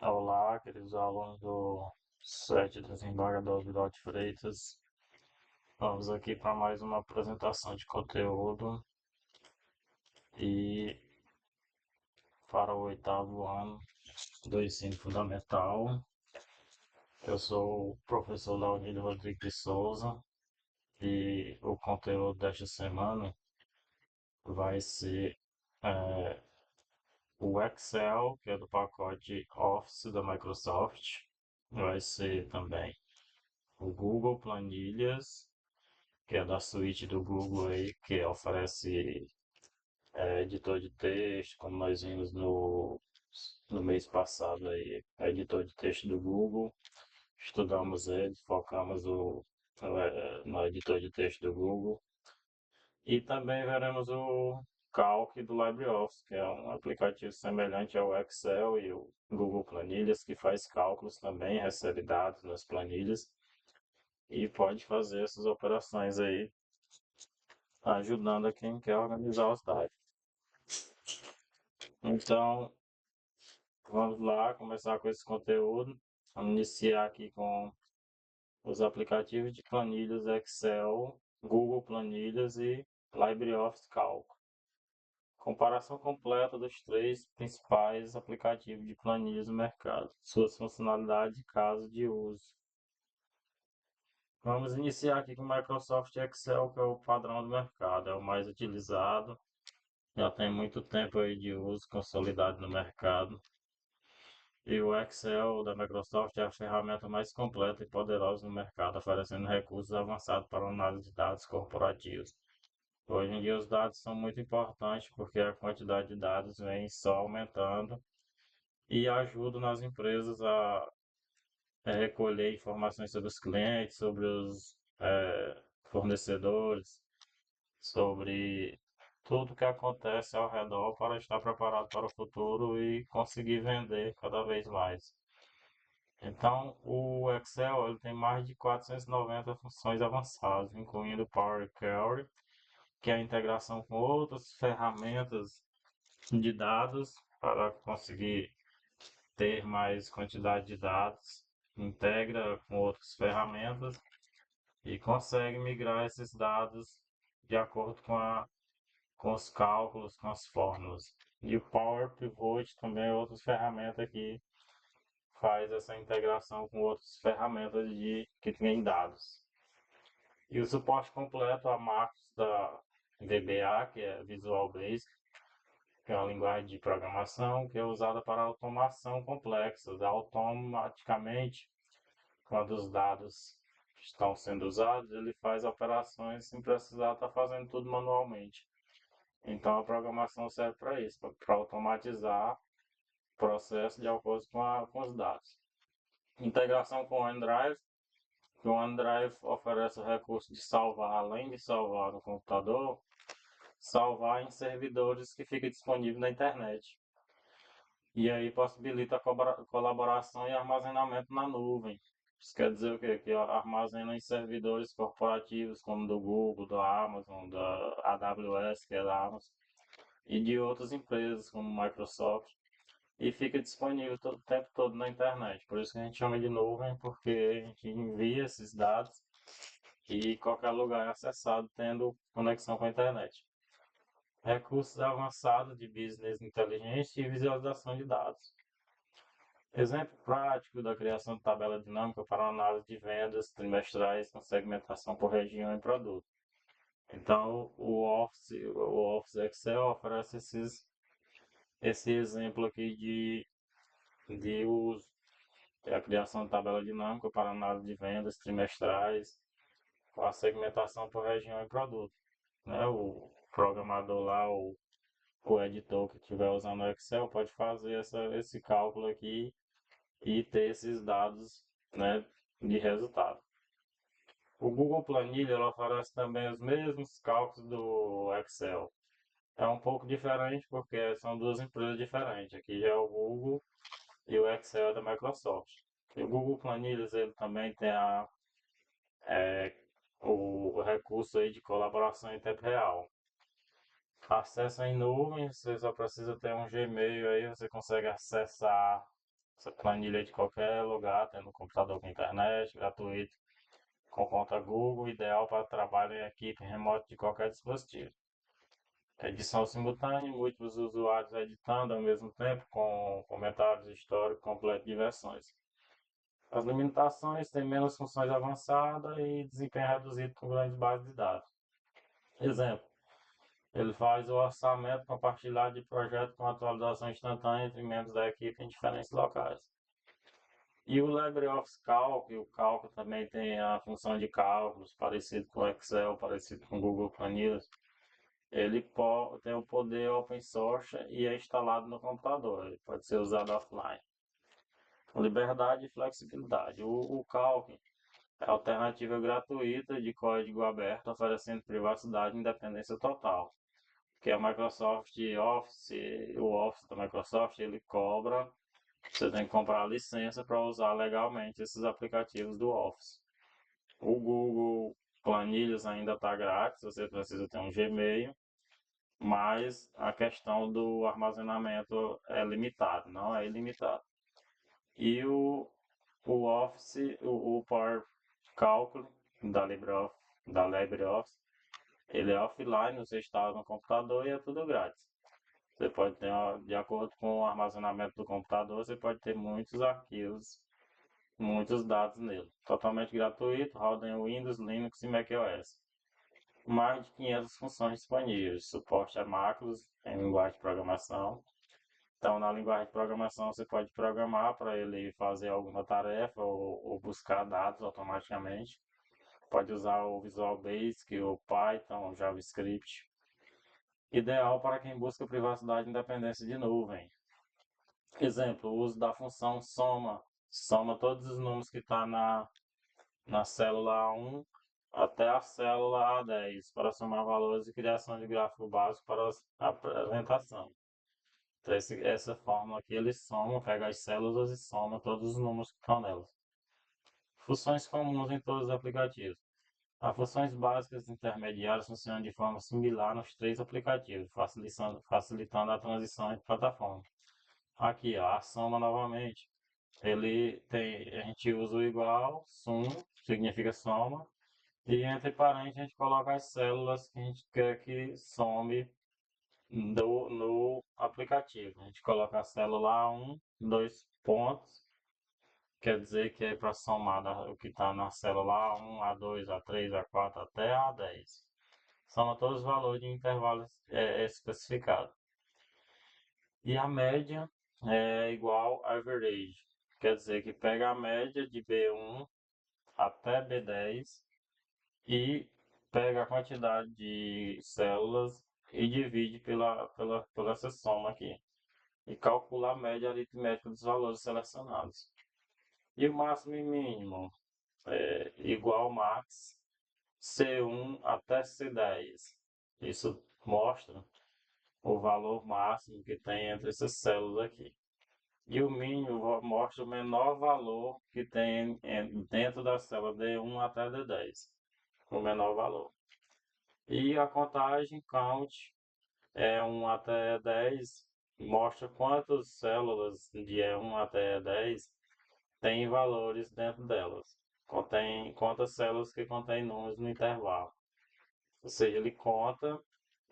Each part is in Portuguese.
Olá, queridos alunos do SET Desembargador Vidal de Freitas. Vamos aqui para mais uma apresentação de conteúdo e para o oitavo ano do ensino fundamental. Eu sou o professor Laurindo Rodrigues de Souza e o conteúdo desta semana vai ser eh, o Excel, que é do pacote Office da Microsoft. Vai ser também o Google Planilhas, que é da suíte do Google aí, que oferece editor de texto, como nós vimos no mês passado aí, editor de texto do Google. Estudamos ele, focamos no editor de texto do Google. E também veremos o Calc do LibreOffice, que é um aplicativo semelhante ao Excel e o Google Planilhas, que faz cálculos também, recebe dados nas planilhas e pode fazer essas operações aí ajudando a quem quer organizar os dados. Então, vamos lá começar com esse conteúdo. Vamos iniciar aqui com os aplicativos de planilhas Excel, Google Planilhas e LibreOffice Calc. Comparação completa dos três principais aplicativos de planilhas no mercado, suas funcionalidades e casos de uso. Vamos iniciar aqui com o Microsoft Excel, que é o padrão do mercado, é o mais utilizado. Já tem muito tempo aí de uso consolidado no mercado. E o Excel da Microsoft é a ferramenta mais completa e poderosa no mercado, oferecendo recursos avançados para análise de dados corporativos. Hoje em dia os dados são muito importantes porque a quantidade de dados vem só aumentando e ajuda nas empresas a recolher informações sobre os clientes, sobre os fornecedores, sobre tudo que acontece ao redor para estar preparado para o futuro e conseguir vender cada vez mais. Então, o Excel ele tem mais de 490 funções avançadas, incluindo Power Query, que é a integração com outras ferramentas de dados para conseguir ter mais quantidade de dados, integra com outras ferramentas e consegue migrar esses dados de acordo com os cálculos, com as fórmulas. E o Power Pivot também é outra ferramenta que faz essa integração com outras ferramentas que têm dados. E o suporte completo a macros da VBA, que é Visual Basic, que é uma linguagem de programação que é usada para automação complexa, automaticamente, quando os dados estão sendo usados, ele faz operações sem precisar estar fazendo tudo manualmente. Então a programação serve para isso, para automatizar o processo de acordo com os dados. Integração com o OneDrive, que o OneDrive oferece o recurso de salvar, além de salvar no computador, salvar em servidores que fica disponível na internet. E aí possibilita a colaboração e armazenamento na nuvem. Isso quer dizer o quê? Que armazena em servidores corporativos como do Google, da Amazon, da AWS, que é da Amazon, e de outras empresas como Microsoft, e fica disponível o tempo todo na internet. Por isso que a gente chama de nuvem, porque a gente envia esses dados e qualquer lugar é acessado tendo conexão com a internet. Recursos avançados de business inteligente e visualização de dados. Exemplo prático da criação de tabela dinâmica para análise de vendas trimestrais com segmentação por região e produto. Então, o Office Excel oferece esse exemplo aqui de uso. É a criação de tabela dinâmica para análise de vendas trimestrais com a segmentação por região e produto. Né? O programador lá, o editor que estiver usando o Excel pode fazer esse cálculo aqui e ter esses dados, né, de resultado. O Google Planilha ela oferece também os mesmos cálculos do Excel. É um pouco diferente porque são duas empresas diferentes. Aqui já é o Google e o Excel é da Microsoft. E o Google Planilhas ele também tem é, o recurso aí de colaboração em tempo real. Acesso em nuvem, você só precisa ter um Gmail aí, você consegue acessar Essa planilha de qualquer lugar, tendo computador com internet, gratuito, com conta Google, ideal para trabalho em equipe remoto de qualquer dispositivo. Edição simultânea, múltiplos usuários editando ao mesmo tempo, com comentários históricos completos de versões. As limitações têm menos funções avançadas e desempenho reduzido com grandes bases de dados. Exemplo, ele faz o orçamento compartilhado de projeto com atualização instantânea entre membros da equipe em diferentes locais. E o LibreOffice Calc, o Calc também tem a função de cálculos, parecido com o Excel, parecido com o Google Planilhas. Ele tem o poder open source e é instalado no computador, ele pode ser usado offline. Liberdade e flexibilidade. O Calc é alternativa gratuita de código aberto, oferecendo privacidade e independência total. Que a Microsoft Office, o Office da Microsoft, ele cobra, você tem que comprar a licença para usar legalmente esses aplicativos do Office. O Google Planilhas ainda está grátis, você precisa ter um Gmail, mas a questão do armazenamento é limitado, não é ilimitado. E o Office, o Power Cálculo da LibreOffice, ele é offline, você instala no computador e é tudo grátis. Você pode ter, de acordo com o armazenamento do computador, você pode ter muitos arquivos, muitos dados nele. Totalmente gratuito, roda em Windows, Linux e macOS. Mais de 500 funções disponíveis, suporte a macros em linguagem de programação. Então, na linguagem de programação, você pode programar para ele fazer alguma tarefa ou buscar dados automaticamente. Pode usar o Visual Basic, o Python, o JavaScript. Ideal para quem busca privacidade e independência de nuvem. Exemplo, o uso da função soma. Soma todos os números que estão na célula A1 até a célula A10 para somar valores de criação de gráfico básico para a apresentação. Então, essa fórmula aqui, ele soma, pega as células e soma todos os números que estão nelas. Funções comuns em todos os aplicativos. As funções básicas e intermediárias funcionam de forma similar nos três aplicativos, facilitando a transição entre plataformas. Aqui, ó, a soma novamente. A gente usa o igual, sum, significa soma, e entre parênteses a gente coloca as células que a gente quer que some no aplicativo. A gente coloca a célula A1, dois pontos, quer dizer que é para somar o que está na célula A1, A2, A3, A4 até A10. Soma todos os valores de intervalo especificado. E a média é igual a average, quer dizer que pega a média de B1 até B10 e pega a quantidade de células e divide pela essa soma aqui. E calcula a média aritmética dos valores selecionados. E o máximo e mínimo é igual max C1 até C10. Isso mostra o valor máximo que tem entre essas células aqui. E o mínimo mostra o menor valor que tem dentro da célula D1 até D10. O menor valor. E a contagem count é 1 até 10, mostra quantas células de E1 até E10 tem valores dentro delas. Contém quantas células que contém números no intervalo. Ou seja, ele conta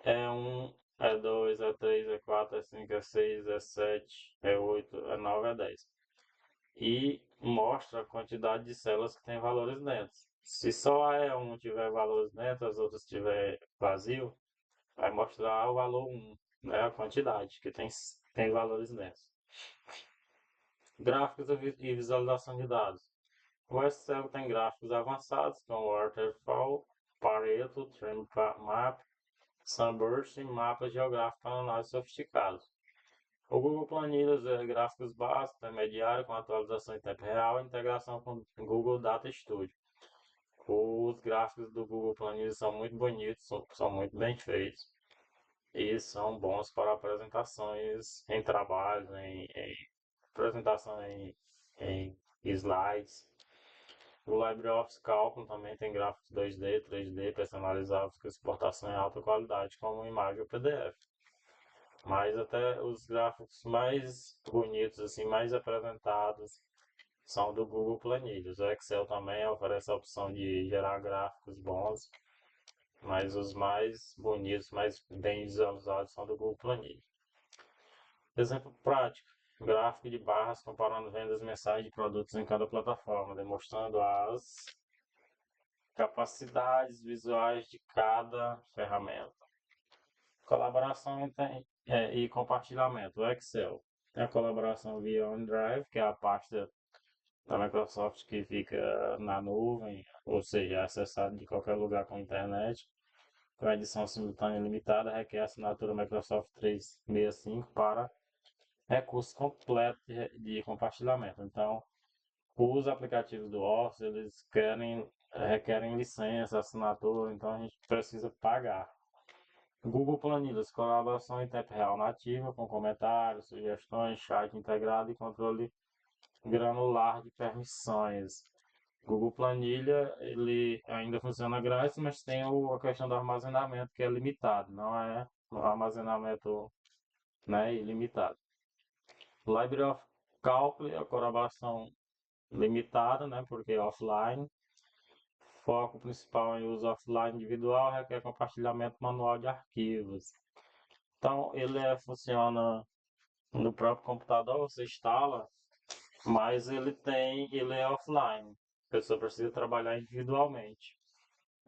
E1, E2, E3, E4, E5, E6, E7, E8, E9, E10. E mostra a quantidade de células que tem valores dentro. Se só a E1 tiver valores dentro, as outras tiver vazio, vai mostrar o valor 1, né, a quantidade que tem valores dentro. Gráficos e visualização de dados. O Excel tem gráficos avançados como Waterfall, Pareto, Trend Map, Sunburst e mapas geográficos para análise sofisticados. O Google Planilhas é gráficos básicos, intermediário, com atualização em tempo real e integração com o Google Data Studio. Os gráficos do Google Planilhas são muito bonitos, são muito bem feitos e são bons para apresentações em trabalhos, em apresentação em slides. O LibreOffice Cálculo também tem gráficos 2D, 3D personalizados com exportação em alta qualidade, como imagem ou PDF. Mas até os gráficos mais bonitos, assim, mais apresentados, são do Google Planilhas. O Excel também oferece a opção de gerar gráficos bons, mas os mais bonitos, mais bem visualizados são do Google Planilhas. Exemplo prático: gráfico de barras comparando vendas mensais de produtos em cada plataforma, demonstrando as capacidades visuais de cada ferramenta. Colaboração e compartilhamento. O Excel tem a colaboração via OneDrive, que é a pasta da Microsoft que fica na nuvem, ou seja, é acessado de qualquer lugar com internet. Com edição simultânea limitada, requer assinatura Microsoft 365 para recurso completo de compartilhamento. Então, os aplicativos do Office, eles requerem licença, assinatura, então a gente precisa pagar. Google Planilhas, colaboração em tempo real nativa, com comentários, sugestões, chat integrado e controle granular de permissões. Google Planilha, ele ainda funciona grátis, mas tem a questão do armazenamento, que é limitado, não é um armazenamento, né, ilimitado. Library of Calculus é a colaboração limitada, né, porque é offline. Foco principal em uso offline individual, requer compartilhamento manual de arquivos. Então, funciona no próprio computador, você instala, mas ele é offline. A pessoa precisa trabalhar individualmente.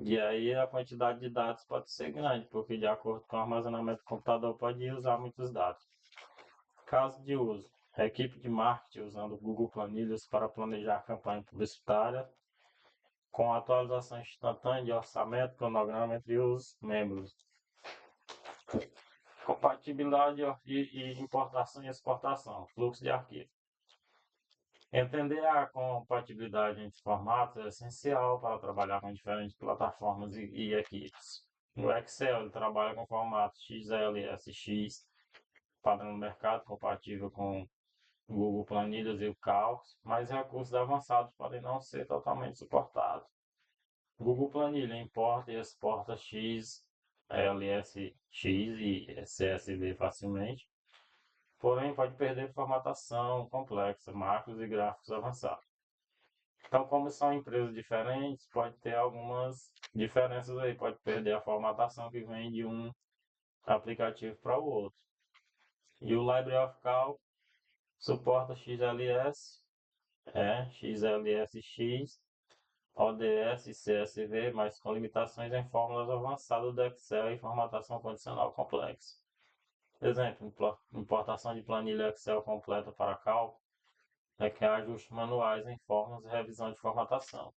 E aí a quantidade de dados pode ser grande, porque de acordo com o armazenamento do computador pode usar muitos dados. Caso de uso: a equipe de marketing usando o Google Planilhas para planejar campanha publicitária, com atualização instantânea de orçamento, cronograma entre os membros. Compatibilidade e importação e exportação, fluxo de arquivo. Entender a compatibilidade entre formatos é essencial para trabalhar com diferentes plataformas e equipes. No Excel, ele trabalha com formato XLSX, padrão do mercado, compatível com o Google Planilhas e o Cálculos, mas recursos avançados podem não ser totalmente suportados. Google Planilha importa e exporta XLSX e CSV facilmente, porém pode perder formatação complexa, macros e gráficos avançados. Então, como são empresas diferentes, pode ter algumas diferenças aí, pode perder a formatação que vem de um aplicativo para o outro. E o Library of Calc suporta XLS, XLSX, ODS e CSV, mas com limitações em fórmulas avançadas do Excel e formatação condicional complexa. Exemplo: importação de planilha Excel completa para cálculo requer ajustes manuais em fórmulas e revisão de formatação,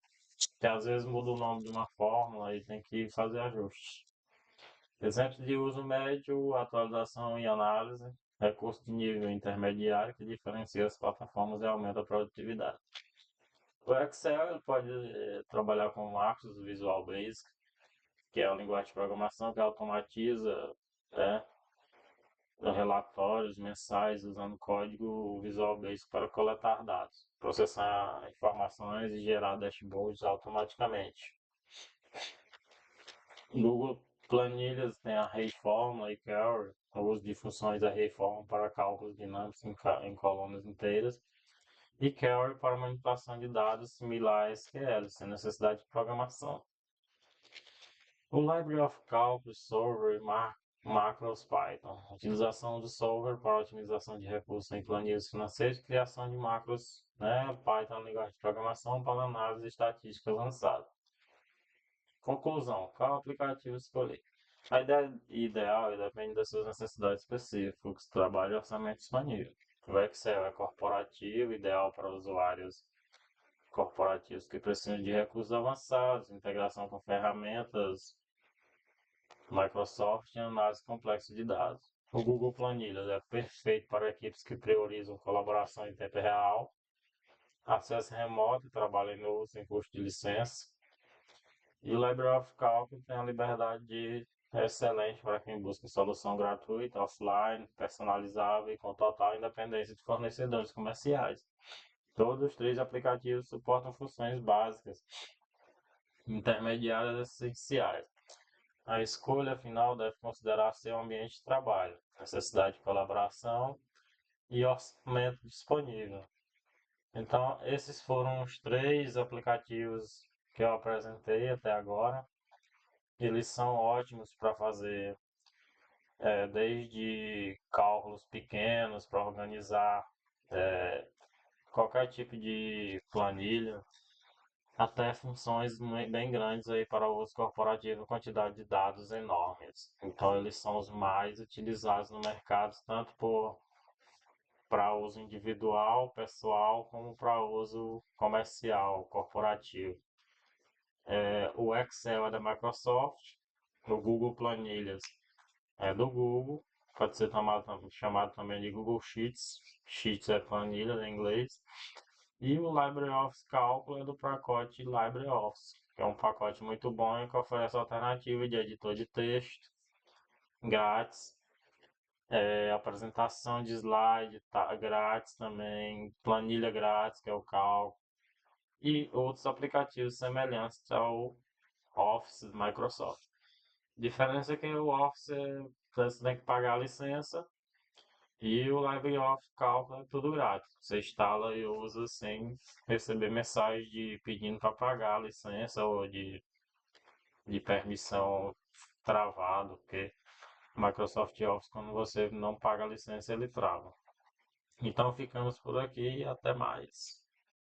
que às vezes muda o nome de uma fórmula e tem que fazer ajustes. Exemplos de uso médio: atualização e análise, recurso de nível intermediário que diferencia as plataformas e aumenta a produtividade. O Excel ele pode trabalhar com macros Visual Basic, que é a linguagem de programação que automatiza, né, relatórios mensais usando código Visual Basic para coletar dados, processar informações e gerar dashboards automaticamente. Google Planilhas tem a Reform e Query, o uso de funções da Reform para cálculos dinâmicos em colunas inteiras, e Query para manipulação de dados similar a SQL, sem necessidade de programação. O Library of Calculus Solver e Macros Python. Utilização do Solver para otimização de recursos em planilhas financeiras e criação de macros, né? Python é uma linguagem de programação para análise estatística avançada. Conclusão: qual aplicativo escolher? A ideia ideal depende das suas necessidades específicas, fluxo de trabalho e orçamento disponível. O Excel é corporativo, ideal para usuários corporativos que precisam de recursos avançados, integração com ferramentas Microsoft e análise complexa de dados. O Google Planilhas é perfeito para equipes que priorizam colaboração em tempo real, acesso remoto e trabalho em nuvem sem custo de licença. E o Library of Calculus tem a liberdade excelente para quem busca solução gratuita, offline, personalizável e com total independência de fornecedores comerciais. Todos os três aplicativos suportam funções básicas, intermediárias e essenciais. A escolha final deve considerar seu ambiente de trabalho, necessidade de colaboração e orçamento disponível. Então, esses foram os três aplicativos que eu apresentei até agora. Eles são ótimos para fazer desde cálculos pequenos para organizar qualquer tipo de planilha, até funções bem grandes aí para o uso corporativo, quantidade de dados enormes. Então, eles são os mais utilizados no mercado, tanto para uso individual, pessoal, como para uso comercial, corporativo. O Excel é da Microsoft, o Google Planilhas é do Google, pode ser chamado também de Google Sheets. Sheets é planilha em inglês. E o LibreOffice Cálculo é do pacote LibreOffice, que é um pacote muito bom e que oferece alternativa de editor de texto grátis, apresentação de slide grátis também, planilha grátis, que é o Cálculo, e outros aplicativos semelhantes ao Office do Microsoft. A diferença é que o Office você tem que pagar a licença e o LibreOffice Calc é tudo grátis. Você instala e usa sem receber mensagem pedindo para pagar a licença ou de permissão travado, porque o Microsoft Office, quando você não paga a licença, ele trava. Então ficamos por aqui e até mais.